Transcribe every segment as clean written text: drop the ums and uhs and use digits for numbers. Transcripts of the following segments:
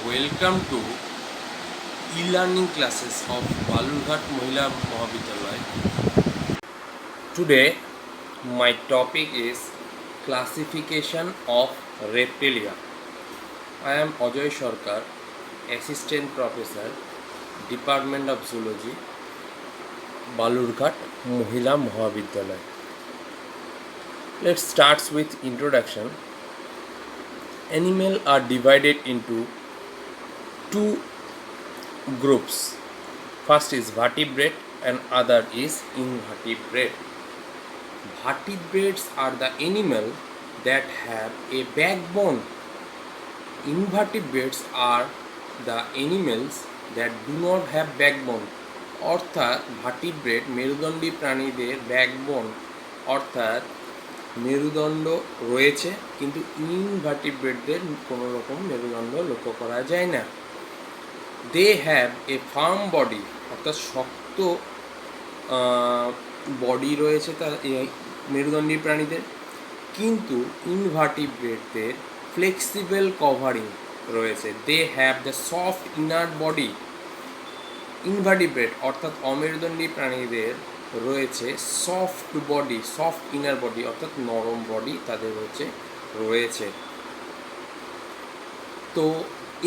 Welcome to e-learning classes of Balurghat Mohila Mahavidyalaya. Today, my topic is classification of reptilia. I am Ajoy Sarkar, Assistant Professor, Department of Zoology, Balurghat Mohila Mahavidyalaya. Let's start with introduction. Animals are divided into two groups. First is vertebrate and other is invertebrate. Vertebrates are the animals that have a backbone. Invertebrates are the animals that do not have backbone. অর্থাৎ vertebrate মেরুদণ্ডী প্রাণীদের backbone অর্থাৎ মেরুদণ্ড রয়েছে, কিন্তু ইনভার্টিব্রেটদের কোনো রকম মেরুদণ্ড লক্ষ্য করা যায় না। They have a firm body, অর্থাৎ শক্ত বডি রয়েছে তার মেরুদণ্ডী প্রাণীদের, কিন্তু ইনভার্টিব্রেটদের ফ্লেক্সিবল কভারিং রয়েছে। They have the soft inner body. Invertebrate অর্থাৎ অমেরুদণ্ডী প্রাণীদের রয়েছে soft body, soft inner body অর্থাৎ নরম বডি তাদের রয়েছে। তো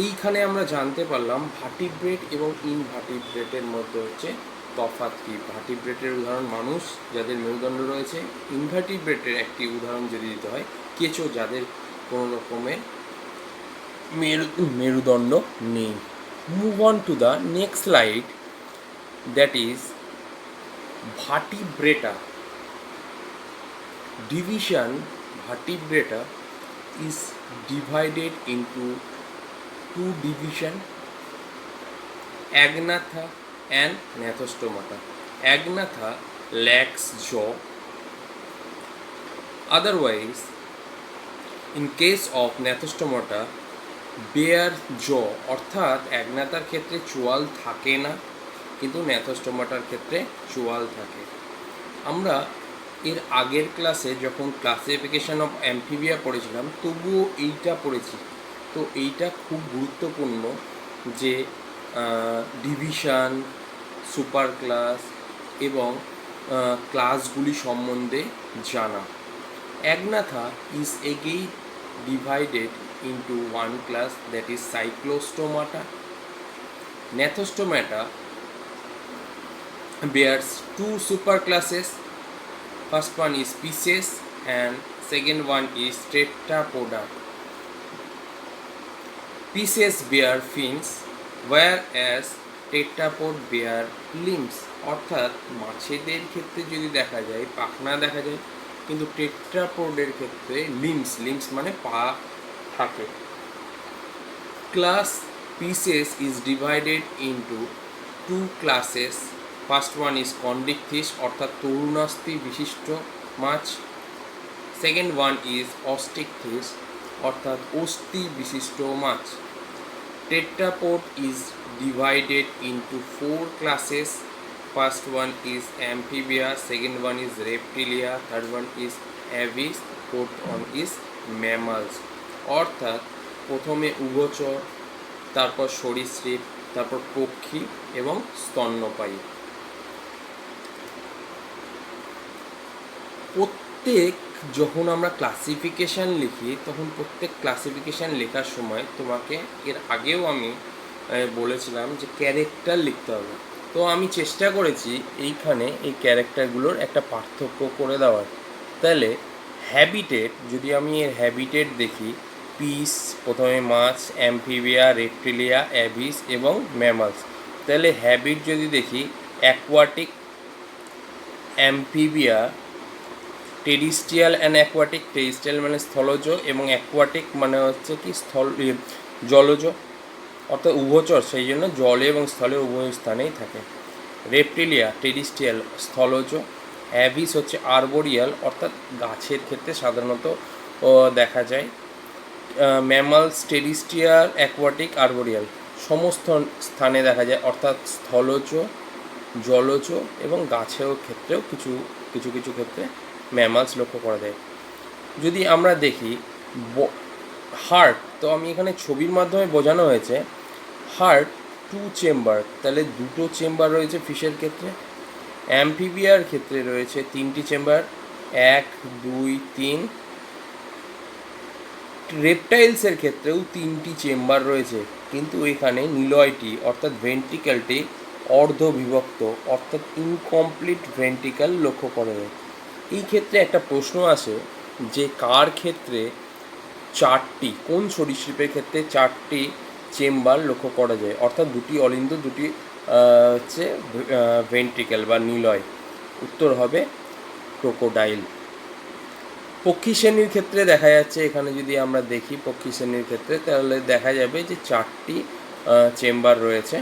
এইখানে আমরা জানতে পারলাম ভার্টিব্রেট এবং ইনভার্টিব্রেটের মধ্যে তফাৎ কী। ভার্টিব্রেটের উদাহরণ মানুষ, যাদের মেরুদণ্ড রয়েছে। ইনভার্টিব্রেটের একটি উদাহরণ যদি দিতে হয় কেঁচো, যাদের কোনো রকমের মেরুদণ্ড নেই। Move on to the next slide, that is vertebrata. Division vertebrata is divided into two divisions, Agnatha and Gnathostomata. Agnatha lacks jaw. Otherwise, in case of Gnathostomata, bear jaws, অর্থাৎ অ্যাগনাতার ক্ষেত্রে চোয়াল থাকে না, কিন্তু ন্যাথোস্টোমাটার ক্ষেত্রে চোয়াল থাকে। আমরা এর আগের ক্লাসে যখন ক্লাসিফিকেশন অফ অ্যাম্ফিবিয়া পড়েছিলাম তবুও এইটা পড়েছি। তো এইটা খুব গুরুত্বপূর্ণ যে ডিভিশন, সুপার ক্লাস এবং ক্লাসগুলি সম্বন্ধে জানা। Agnatha is again divided into one class, that is Cyclostomata. Gnathostomata bears two superclasses. First one is Pisces and second one is Tetrapoda. Pisces bear fins whereas Tetrapod bear limbs. অর্থাৎ মাছেদের ক্ষেত্রে যদি দেখা যায় পাখনা দেখা যায়, কিন্তু টেট্রাপোডের ক্ষেত্রে লিম্স মানে পা থাকে। Class pisces is divided into two classes. First one is Chondrichthyes, অর্থাৎ তরুণাস্থি বিশিষ্ট মাছ। সেকেন্ড ওয়ান ইজ অস্টিকথিস, অর্থাৎ অস্থি বিশিষ্ট মাছ। Tetrapod is divided into four classes. First one is amphibia, second one is reptilia, third one is aves, fourth one is mammals. অর্থাৎ প্রথমে উভচর, তারপর সরীসৃপ, তারপর পক্ষী এবং স্তন্যপায়ী। প্রত্যেক যখন আমরা ক্লাসিফিকেশান লিখি তখন প্রত্যেক ক্লাসিফিকেশান লেখার সময় তোমাকে এর আগেও আমি বলেছিলাম যে ক্যারেক্টার লিখতে হবে। তো আমি চেষ্টা করেছি এইখানে এই ক্যারেক্টারগুলোর একটা পার্থক্য করে দেওয়ার। তাহলে হ্যাবিটেট, যদি আমি এর হ্যাবিটেট দেখি, পিস প্রথমে মাছ, অ্যাম্ফিবিয়া, রেপটিলিয়া, অ্যাভিস এবং ম্যামালস। তাহলে হ্যাবিট যদি দেখি, aquatic, Amphibia, terrestrial and aquatic. Terrestrial মানে স্থলজ এবং অ্যাকোয়াটিক মানে কি জলজ, অর্থাৎ উভচর, সেই জন্য জলে এবং স্থলে উভয় স্থানেই থাকে। রেপটিলিয়া টেরিস্ট্রিয়াল স্থলজ। অ্যাভিস আর্বোরিয়াল, অর্থাৎ গাছের ক্ষেত্রে সাধারণত দেখা যায়। ম্যামালস টেরিস্ট্রিয়াল, অ্যাকোয়াটিক, আর্বোরিয়াল সমস্ত স্থানে দেখা যায়, অর্থাৎ স্থলজ, জলজ এবং গাছের ক্ষেত্রেও কিছু কিছু ক্ষেত্রে ম্যামালস লক্ষ্য করা যায়। যদি আমরা দেখি হার্ট, তো আমি এখানে ছবির মাধ্যমে বোঝানো হয়েছে হার্ট 2 চেম্বার, তাহলে 2টো চেম্বার রয়েছে ফিশের ক্ষেত্রে। অ্যাম্ফিবিয়ার ক্ষেত্রে রয়েছে 3টি চেম্বার, 1 2 3। রেপটাইলসের ক্ষেত্রেও 3টি চেম্বার রয়েছে, কিন্তু এখানে নিলয়টি অর্থাৎ ভেন্ট্রিক্যালটি অর্ধবিভক্ত অর্থাৎ ইনকমপ্লিট ভেন্ট্রিক্যাল লক্ষ্য করা যায়। এই ক্ষেত্রে একটা প্রশ্ন আসে যে কার ক্ষেত্রে কোন সরীসৃপের ক্ষেত্রে 4টি চেম্বার লক্ষ্য করা যায়, অর্থাৎ 2টি অলিন্দ 2টি হচ্ছে ভেন্ট্রিক্যাল বা নিলয়। উত্তর হবে ক্রোকোডাইল। পক্ষী শ্রেণীর ক্ষেত্রে দেখা যাচ্ছে, এখানে যদি আমরা দেখি পক্ষী শ্রেণীর ক্ষেত্রে তাহলে দেখা যাবে যে 4টি চেম্বার রয়েছে,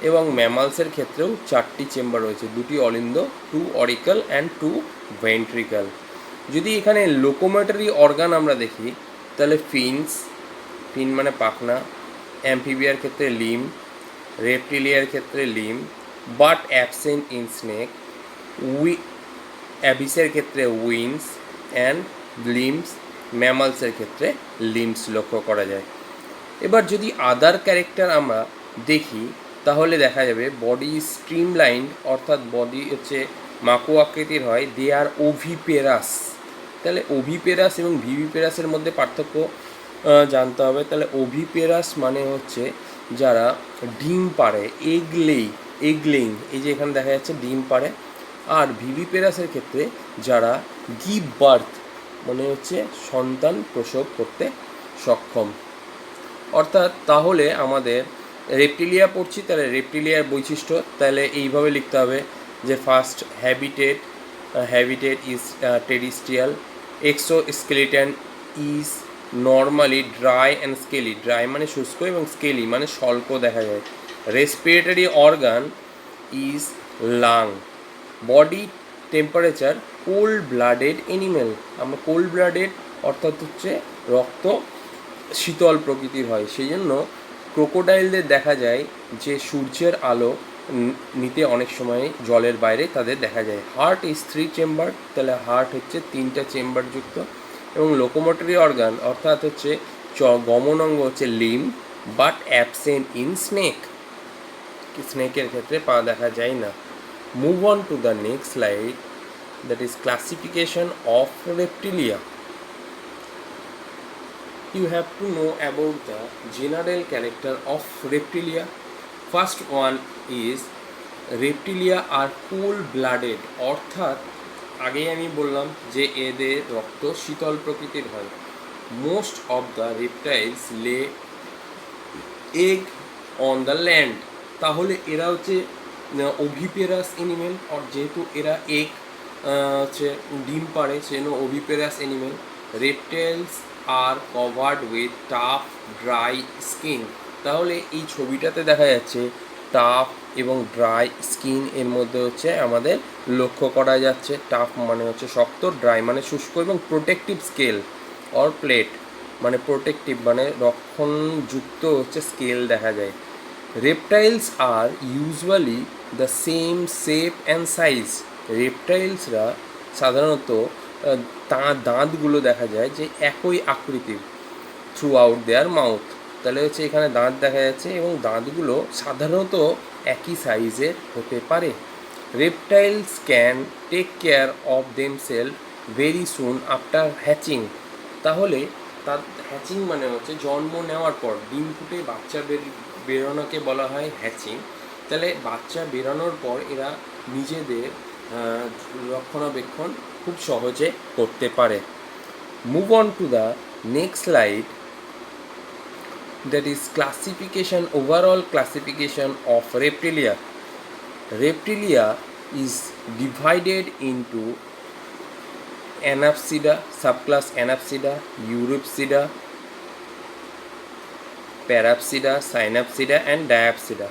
এবং ম্যামালসের ক্ষেত্রেও 4টি চেম্বার রয়েছে, 2টি অলিন্দ, 2 অরিকল অ্যান্ড 2 ভেন্ট্রিক্যাল। যদি এখানে লোকোমোটরি অর্গান আমরা দেখি তাহলে ফিন মানে পাখনা, অ্যাম্ফিবিয়ার ক্ষেত্রে লিম, রেপটিলিয়ার ক্ষেত্রে limb but absent in snake, অ্যাবিসের ক্ষেত্রে উইংস অ্যান্ড লিমস, ম্যামালসের ক্ষেত্রে লিমস লক্ষ্য করা যায়। এবার যদি আদার ক্যারেক্টার আমরা দেখি তাহলে দেখা যাবে বডি স্ট্রিমলাইন্ড অর্থাৎ বডি হচ্ছে মাকো আকৃতির হয়, দে আর ওভিপেরাস। তাহলে ওভিপেরাস এবং ভিভিপেরাসের মধ্যে পার্থক্য জানতে হবে। তাহলে ওভিপেরাস মানে হচ্ছে যারা ডিম পাড়ে, এগলেইং, এই যে এখানে দেখা যাচ্ছে ডিম পাড়ে। আর ভিভিপেরাসের ক্ষেত্রে যারা গিভ বার্থ মানে হচ্ছে সন্তান প্রসব করতে সক্ষম। অর্থাৎ তাহলে আমাদের রেপটিলিয়া পড়ছি, তাহলে রেপটিলিয়ার বৈশিষ্ট্য তাহলে এইভাবে লিখতে হবে যে first habitat is terrestrial, exoskeleton is normally dry and scaly, dry মানে শুষ্ক এবং স্কেলি মানে স্বল্প দেখা যায়। Respiratory organ is lung, body temperature cold blooded animal, আমরা কোল্ড ব্লাডেড অর্থাৎ হচ্ছে রক্ত শীতল প্রকৃতির হয়, সেই জন্য ক্রোকোডাইলদের দেখা যায় যে সূর্যের আলো নিতে অনেক সময় জলের বাইরে তাদের দেখা যায়। হার্ট ইজ 3 চেম্বার, তাহলে হার্ট হচ্ছে 3টা চেম্বার যুক্ত। এবং লোকোমোটরি অর্গান অর্থাৎ হচ্ছে গমন অঙ্গ হচ্ছে লিম বাট অ্যাবসেন্ট ইন স্নেকের ক্ষেত্রে পা দেখা যায় না। Move on to the next slide, that is classification of reptilia. You have to know about the general character of reptilia. First one is reptilia are cold blooded, অর্থাৎ আগেই আমি বললাম যে এদের রক্ত শীতল প্রকৃতির হয়। মোস্ট অফ দ্য রেপটাইলস লে এগ অন দ্য ল্যান্ড, তাহলে এরা হচ্ছে ওভিপেরাস এনিমেল, আর যেহেতু এরা এগ হচ্ছে ডিম পাড়ে সেজন্য oviparous animal. Reptiles are covered with tough dry skin, তাহলে এই ছবিটাতে দেখা যাচ্ছে টাফ এবং ড্রাই স্কিন এর মধ্যে হচ্ছে আমাদের লক্ষ্য করা যাচ্ছে। টাফ মানে হচ্ছে শক্ত, ড্রাই মানে শুষ্ক, এবং প্রোটেক্টিভ স্কেল অর প্লেট মানে প্রোটেক্টিভ মানে রক্ষণযুক্ত হচ্ছে স্কেল দেখা যায়। Reptiles are usually the same shape and size, রেপটাইলসরা সাধারণত দাঁতগুলো দেখা যায় যে একই আকৃতির থ্রু আউট দেয়ার মাউথ, তাহলে হচ্ছে এখানে দাঁত দেখা যাচ্ছে এবং দাঁতগুলো সাধারণত একই সাইজের হতে পারে। Reptiles can take care of themselves very soon after hatching, তাহলে তার হ্যাচিং মানে হচ্ছে জন্ম নেওয়ার পর ডিম ফুটে বাচ্চা বেরোনোকে বলা হয় হ্যাচিং। তাহলে বাচ্চা বেরোনোর পর এরা নিজেদের রক্ষণাবেক্ষণ খুব সহজে করতে পারে। Move on to the next slide, that is classification, overall classification of reptilia. Reptilia is divided into Anapsida, subclass Anapsida, Eurypsida, Parapsida, Synapsida and Diapsida.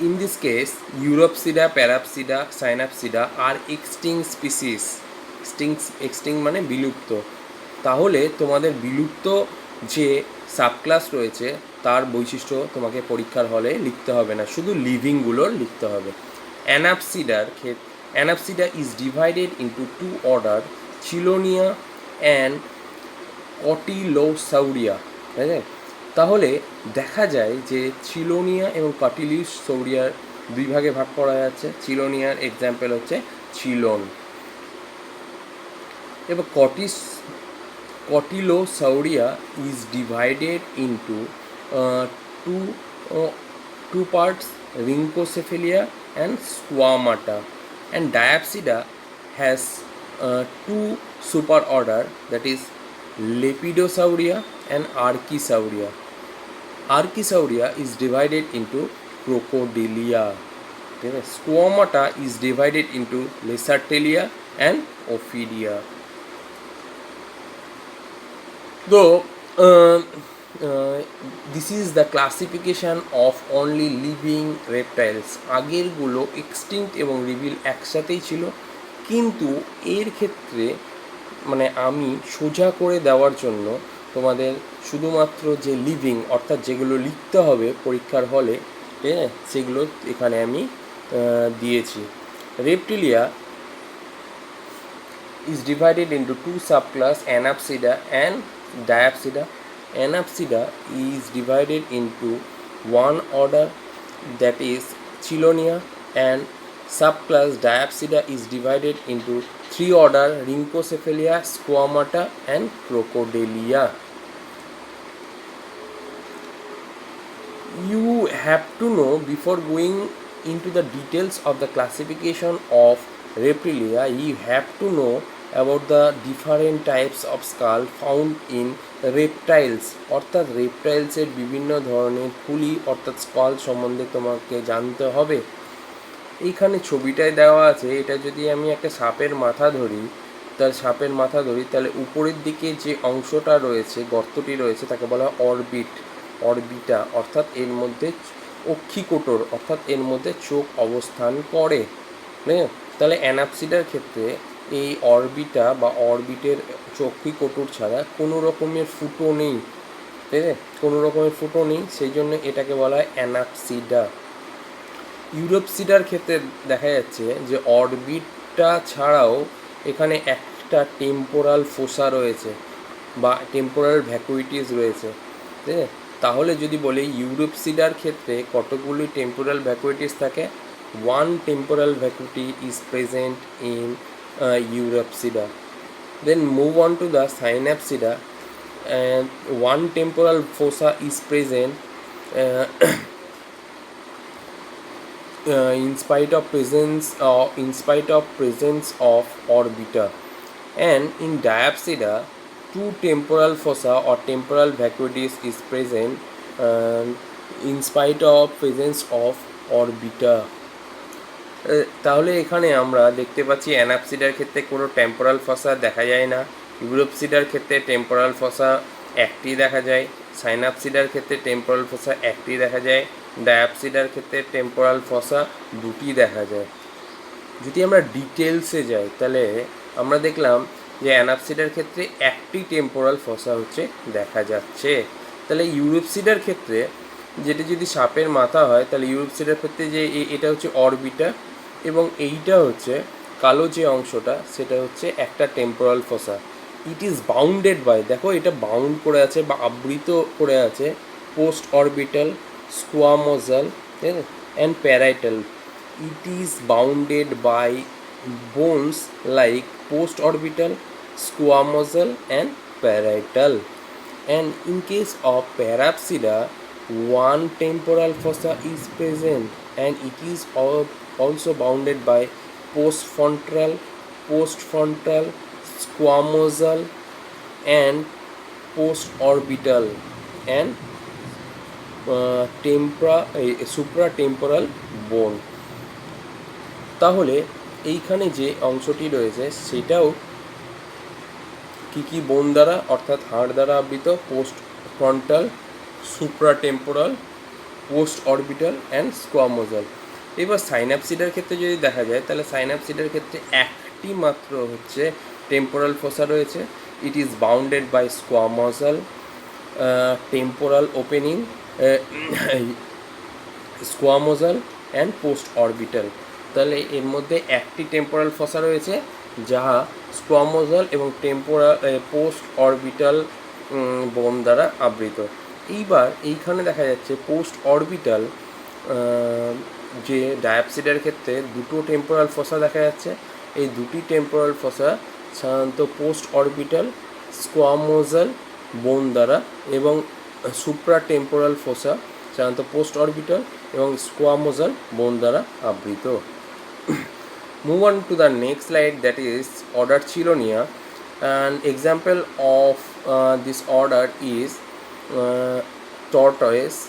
In this case, Eurypsida, Parapsida, Synapsida are extinct species. Extinct মানে বিলুপ্ত, তাহলে তোমাদের বিলুপ্ত যে subclass রয়েছে তার বৈশিষ্ট্য তোমাকে পরীক্ষার হলে লিখতে হবে না, শুধু লিভিংগুলোর লিখতে হবে। Anapsida is divided into 2 order, Chelonia and Cotylosauria, ঠিক আছে? তাহলে দেখা যায় যে চিলোনিয়া এবং কটিলোসৌরিয়ার দুই ভাগে ভাগ করা যাচ্ছে। চিলোনিয়ার এক্সাম্পল হচ্ছে চিলন। এবার Cotylosauria is divided into two two parts, Rhynchocephalia and Squamata, and Diapsida has two superorder, that is Lepidosauria and Archesauria. Archesauria is divided into Crocodilia. Squamata is divided into Lacertalia and Ophidia. Though this is the classification of only living reptiles. আগেরগুলো extinct এবং রিভিল একসাথেই ছিল, কিন্তু এর ক্ষেত্রে মানে আমি সোজা করে দেওয়ার জন্য তোমাদের শুধুমাত্র যে লিভিং অর্থাৎ যেগুলো লিখতে হবে পরীক্ষার হলে, ঠিক আছে, সেগুলো এখানে আমি দিয়েছি। Reptilia is divided into two subclass, Anapsida and Diapsida. Anapsida is divided into one order, that is Chilonia, and subclass Diapsida is divided into three order, Rhynchocephalia, Squamata and Crocodilia. You have to know, before going into the details of the classification of Reptilia, you have to know about the different types of skull found in reptiles. অর্থাৎ রেপটাইলসের বিভিন্ন ধরনের খুলি অর্থাৎ scroll সম্বন্ধে তোমাকে জানতে হবে। এইখানে ছবিটায় দেওয়া আছে, এটা যদি আমি একটা সাপের মাথা ধরি, তাহলে উপরের দিকে যে অংশটা রয়েছে, গর্তটি রয়েছে, তাকে বলা হয় অরবিটা, অর্থাৎ এর মধ্যে অক্ষিকোটর, অর্থাৎ এর মধ্যে চোখ অবস্থান করে। তাহলে অ্যানাপসিডার ক্ষেত্রে এই অরবিটা বা অরবিটের অক্ষিকোটর ছাড়া কোনো রকমের ফুটো নেই, ঠিক আছে, কোনো রকমের ফুটো নেই, সেই জন্য এটাকে বলা হয় অ্যানাপসিডা। ইউরোপসিডার ক্ষেত্রে দেখা যাচ্ছে যে অরবিটটা ছাড়াও এখানে একটা টেম্পোরাল ফোসা রয়েছে বা টেম্পোরাল ভ্যাকুইটিস রয়েছে, ঠিক আছে। তাহলে যদি বলি ইউরোপসিডার ক্ষেত্রে কতগুলি টেম্পোরাল ভ্যাকুইটিস থাকে, one temporal vacuity is present in Europsida. Then move on to the Synapsida, and one temporal fossa is present in spite of presence of orbita. And in Diapsida, two temporal fossa or temporal vacuities is present in spite of presence of orbita. তাহলে এখানে আমরা দেখতে পাচ্ছি অ্যানাপসিডার ক্ষেত্রে কোনো temporal ফসা দেখা যায় না, ইউরোপসিডার ক্ষেত্রে টেম্পোরাল ফসা একটি দেখা যায়, সাইনাপসিডার ক্ষেত্রে টেম্পোরাল ফসা একটি দেখা যায়, ডায়াপসিডার ক্ষেত্রে টেম্পোরাল ফসা দুটি দেখা যায়। যদি আমরা ডিটেলসে যাই তাহলে আমরা দেখলাম যে অ্যানাপসিডার ক্ষেত্রে একটি টেম্পোরাল ফসা হচ্ছে দেখা যাচ্ছে। তাহলে ইউরোপসিডার ক্ষেত্রে যেটা যদি সাপের মাথা হয়, তাহলে ইউরোপসিডার ক্ষেত্রে যে এটা হচ্ছে অরবিটা এবং এইটা হচ্ছে কালো যে অংশটা সেটা হচ্ছে একটা temporal fossa. It is bounded by, দেখো এটা বাউন্ড করে আছে বা আবৃত করে আছে post orbital, squamosal and parietal. It is bounded by bones like post orbital, squamosal and parietal. And in case of Parapsida, one temporal fossa is present and it is also bounded by postfrontal, squamosal and postorbital and supratemporal bone. তাহলে এইখানে যে অংশটি রয়েছে সেটাও কি বোন দ্বারা অর্থাৎ হাড় দ্বারা আবৃত, post frontal, supratemporal, post orbital and squamosal. এবার সাইনাপসিডার ক্ষেত্রে যদি দেখা যায় তাহলে সাইনাপসিডার ক্ষেত্রে একটি মাত্র হচ্ছে টেম্পোরাল ফোসা রয়েছে। It is bounded by squamosal, temporal opening, squamosal and post orbital. তাহলে এর মধ্যে একটি টেম্পোরাল ফসা রয়েছে যাহা স্কোয়ামোজাল এবং পোস্ট অরবিটাল বোন দ্বারা আবৃত। এইবার এইখানে দেখা যাচ্ছে পোস্ট অরবিটাল যে ডায়াপসিডের ক্ষেত্রে দুটো টেম্পোরাল ফসা দেখা যাচ্ছে। এই দুটি টেম্পোরাল ফসা সাধারণত পোস্ট অরবিটাল স্কোয়ামোজাল বোন দ্বারা এবং সুপ্রা টেম্পোরাল ফসা সাধারণত পোস্ট অরবিটাল এবং স্কোয়ামোজাল বোন দ্বারা আবৃত। Move on to the next slide, that is order Chelonia. An example of this order is tortoise.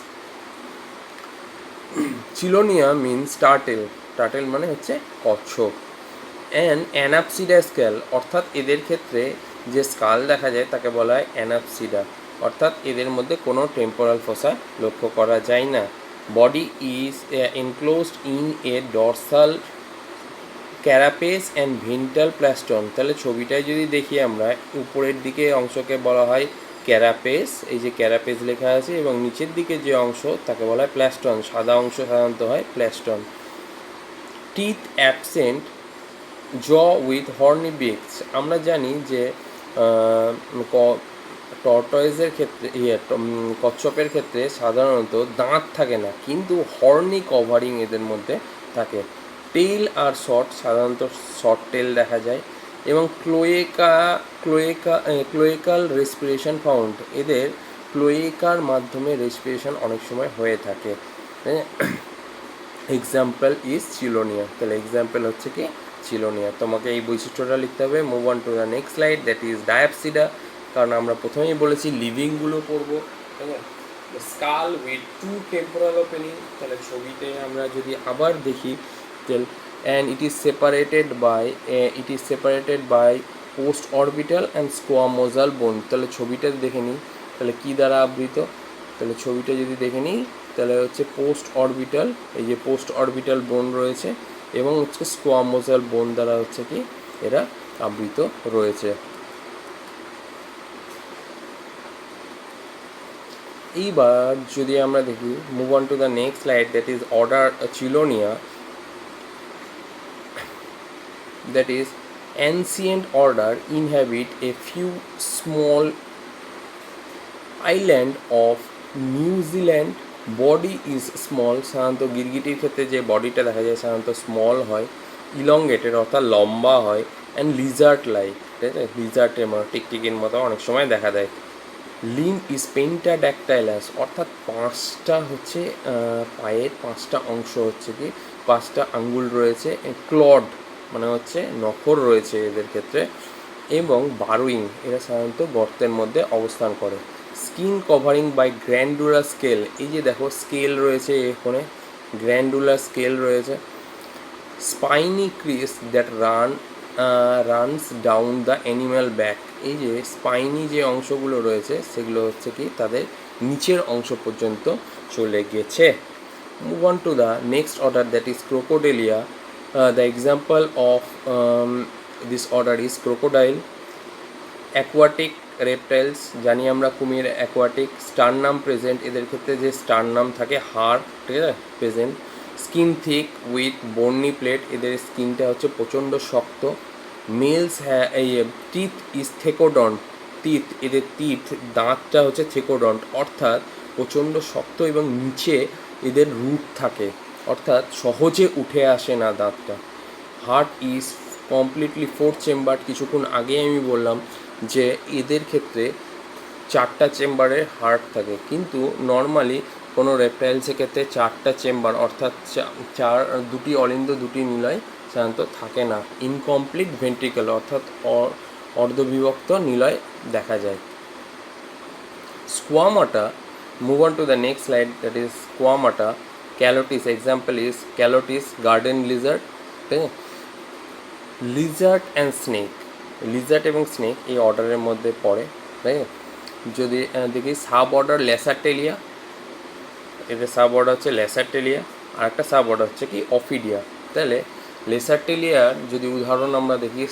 Chelonia means turtle. Turtle মানে হচ্ছে কচ্ছপ। অ্যান্ড অ্যানাপসিডা স্কেল, অর্থাৎ এদের ক্ষেত্রে যে স্কাল দেখা যায় তাকে বলা হয় অ্যানাপসিডা, অর্থাৎ এদের মধ্যে কোনো টেম্পোরাল ফসা লক্ষ্য করা যায় না। Body is enclosed in a dorsal carapace and ventral plastron. তাহলে ছবিটায় যদি দেখি আমরা, উপরের দিকে অংশকে বলা হয় ক্যারাপেস, এই যে ক্যারাপেস লেখা আছে, এবং নিচের দিকে যে অংশ তাকে বলা হয় প্লাস্টন, সাদা অংশ সাধারণত হয় প্লাস্টন। টিথ অ্যাবসেন্ট, জ উইথ হর্নি বিক্স। আমরা জানি যে টর্টয়েজের ক্ষেত্রে কচ্ছপের ক্ষেত্রে সাধারণত দাঁত থাকে না, কিন্তু হর্নি কভারিং এদের মধ্যে থাকে। টেল আর শর্ট, সাধারণত শর্ট টেল দেখা যায়। এবং ক্লোয়েকাল রেসপিরেশন ফাউন্ড, এদের ক্লোয়েকার মাধ্যমে রেসপিরেশন অনেক সময় হয়ে থাকে। Example is Chelonia. তাহলে এক্সাম্পল হচ্ছে কি চিলোনিয়া। তোমাকে এই বৈশিষ্ট্যটা লিখতে হবে। Move on to the next slide, that is Diapsida. কারণ আমরা প্রথমেই বলেছি লিভিংগুলো পড়বো, ঠিক আছে। Skull with two temporal opening, তাহলে ছবিতে আমরা যদি আবার দেখি, and it is separated by post orbital and squamosal bone। তাহলে ছবিটা দেখে নিই, তাহলে কি দ্বারা আবৃত। তাহলে ছবিটা যদি দেখে নিই, তাহলে হচ্ছে পোস্ট অরবিটাল, এই যে পোস্ট অরবিটাল বোন রয়েছে, এবং হচ্ছে স্কোয়ামোজাল বোন দ্বারা হচ্ছে কি এরা আবৃত রয়েছে। এইবার যদি আমরা দেখি, move on to the next slide, that is order Chelonia. That is ancient order inhabit a few small island of New Zealand. Body is small, সাধারণত গিরগিটির ক্ষেত্রে যে বডিটা দেখা যায় সাধারণত স্মল হয়, ইলংগেটেড অর্থাৎ লম্বা হয়, অ্যান্ড লিজার্ট লাইক, ঠিক আছে, লিজার্টের মতো টিকটিকির মতো অনেক সময় দেখা দেয়। লিম ইজ পেন্টাড্যাকটাইলাস, অর্থাৎ পাঁচটা হচ্ছে পায়ের পাঁচটা অংশ হচ্ছে কি পাঁচটা আঙ্গুল রয়েছে। ক্লড মানে হচ্ছে নখর রয়েছে এদের ক্ষেত্রে, এবং বারুইং, এরা সাধারণত গর্তের মধ্যে অবস্থান করে। স্কিন কভারিং বাই গ্র্যান্ডুলার স্কেল, এই যে দেখো স্কেল রয়েছে, এখানে গ্র্যান্ডুলার স্কেল রয়েছে। Spiny Chris that runs down the animal back, এই যে স্পাইনি যে অংশগুলো রয়েছে সেগুলো হচ্ছে কি তাদের নিচের অংশ পর্যন্ত চলে গেছে। Move on to the next order, that is Crocodilia. The example of this order is crocodile. Aquatic reptiles, জানি আমরা কুমির অ্যাকোয়াটিক। স্টারনাম প্রেজেন্ট, এদের ক্ষেত্রে যে স্টারনাম থাকে হাড়, ঠিক আছে, present. Skin thick with বর্নি plate, এদের স্কিনটা হচ্ছে প্রচণ্ড শক্ত। মেলস এই টিথ ইজ থেকোডন্ট, টিথ, এদের টিথ দাঁতটা হচ্ছে থেকোডন্ট, অর্থাৎ প্রচণ্ড শক্ত এবং নিচে এদের রুট থাকে, অর্থাৎ সহজে উঠে আসে না দাঁতটা। Heart is completely four chamber, কিছুক্ষণ আগে আমি বললাম যে এদের ক্ষেত্রে চারটা চেম্বারের হার্ট থাকে, কিন্তু নর্মালি কোনো রেপটাইলসের ক্ষেত্রে চারটা চেম্বার অর্থাৎ দুটি অলিন্দ দুটি নিলয় সাধারণত থাকে না। ইনকমপ্লিট ভেন্ট্রিকল অর্থাৎ অর্ধবিভক্ত নিলয় দেখা যায়। Squamata, move on to the next slide, that is Squamata. Calotes, example is Calotes garden lizard, ঠিক আছে। লিজার্ড অ্যান্ড স্নেক, লিজার্ড এবং স্নেক এই অর্ডারের মধ্যে পড়ে, তাই না। যদি দেখি সাব অর্ডার লেসারটেলিয়া, এদের সাব অর্ডার হচ্ছে লেসারটেলিয়া, আর একটা সাব অর্ডার হচ্ছে কি অফিডিয়া। তাহলে লেসারটেলিয়ার যদি উদাহরণ আমরা দেখি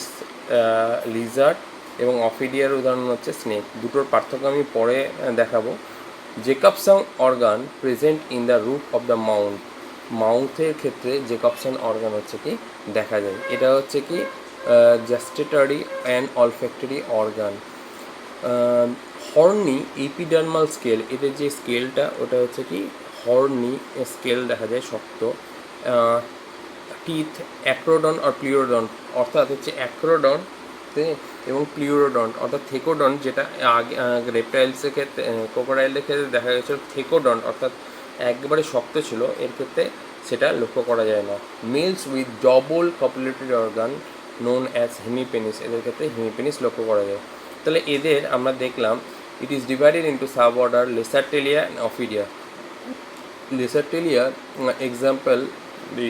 লিজার্ড, এবং অফিডিয়ার উদাহরণ হচ্ছে স্নেক। দুটোর পার্থক্য আমি পরে দেখাবো। Jacobson organ present in the root of the mouth, মাউথের ক্ষেত্রে জেকবসন অর্গান হচ্ছে কি দেখা যায়। এটা হচ্ছে কি gustatory and olfactory organ. Horny epidermal scale, এদের যে স্কেলটা ওটা হচ্ছে কি হর্নি স্কেল দেখা যায় শক্ত। টিথ অ্যাক্রোডন আর প্লিউরোডন, অর্থাৎ হচ্ছে অ্যাক্রোডন এবং প্লিউরোডন, অর্থাৎ থেকোডন যেটা আগে রেপটাইলসের ক্ষেত্রে ক্রোকোডাইলদের ক্ষেত্রে দেখা গেছিল থেকোডন অর্থাৎ একবারে শক্ত ছিল, এর ক্ষেত্রে সেটা লক্ষ্য করা যায় না। Males with double copulatory organ known as hemipenis, এদের ক্ষেত্রে হেমিপেনিস লক্ষ্য করা যায়। তাহলে এদের আমরা দেখলাম it is divided into sub order Lacertilia and Ophidia. Lacertilia example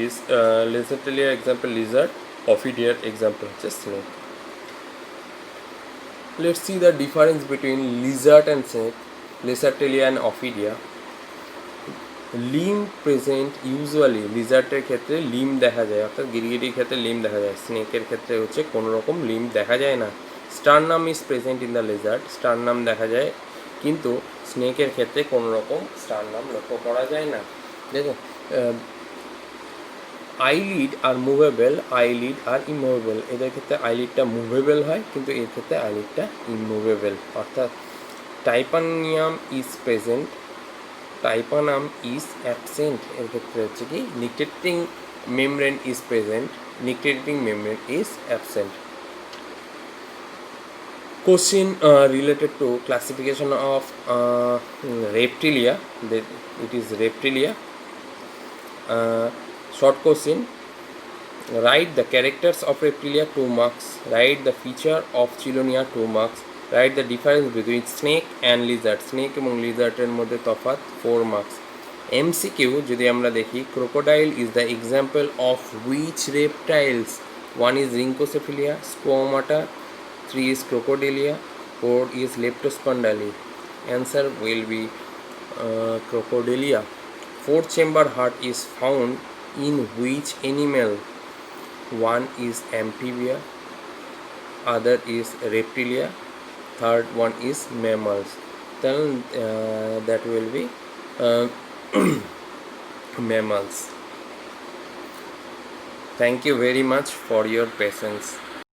is Lacertalia example lizard, Ophidia example হচ্ছে snake. Let's see the difference between lizard and snake, Lacertalia and Ophidia. Limb present usually, লিজার্ডের ক্ষেত্রে limb দেখা যায়, অর্থাৎ গিরগিটির ক্ষেত্রে limb দেখা যায়, স্নেকের ক্ষেত্রে হচ্ছে কোনো রকম লিম দেখা যায় না। Sternum is present in the Lizaad, sternum দেখা যায়, কিন্তু স্নেকের ক্ষেত্রে কোনো রকম স্টারনাম লক্ষ্য করা যায় না। দেখো আইলিড আর মুভেবল, আইলিড আর ইমুভেবল, এদের ক্ষেত্রে আইলিডটা মুভেবল হয় কিন্তু এর ক্ষেত্রে আইলিডটা ইমুভেবল। অর্থাৎ tympanum is present, tympanum is absent, এর ক্ষেত্রে হচ্ছে কি nictitating membrane is present, nictitating membrane is absent. Question related to classification of reptilia, that it is reptilia. Short question, write the characters of reptilia 2 marks, write the feature of chelonia 2 marks, write the difference between snake and lizard, snake এবং লিজার্ডের মধ্যে তফাৎ 4 marks. MCQ যদি আমরা দেখি, crocodile is the example of which reptiles? 1 is Rhynchocephalia, Squamata, 3 is Crocodilia, 4 is Leptospondyli. Answer will be Crocodilia. 4th chamber heart is found in which animal? 1 is amphibia, other is reptilia, third one is mammals. Then that will be mammals. Thank you very much for your patience.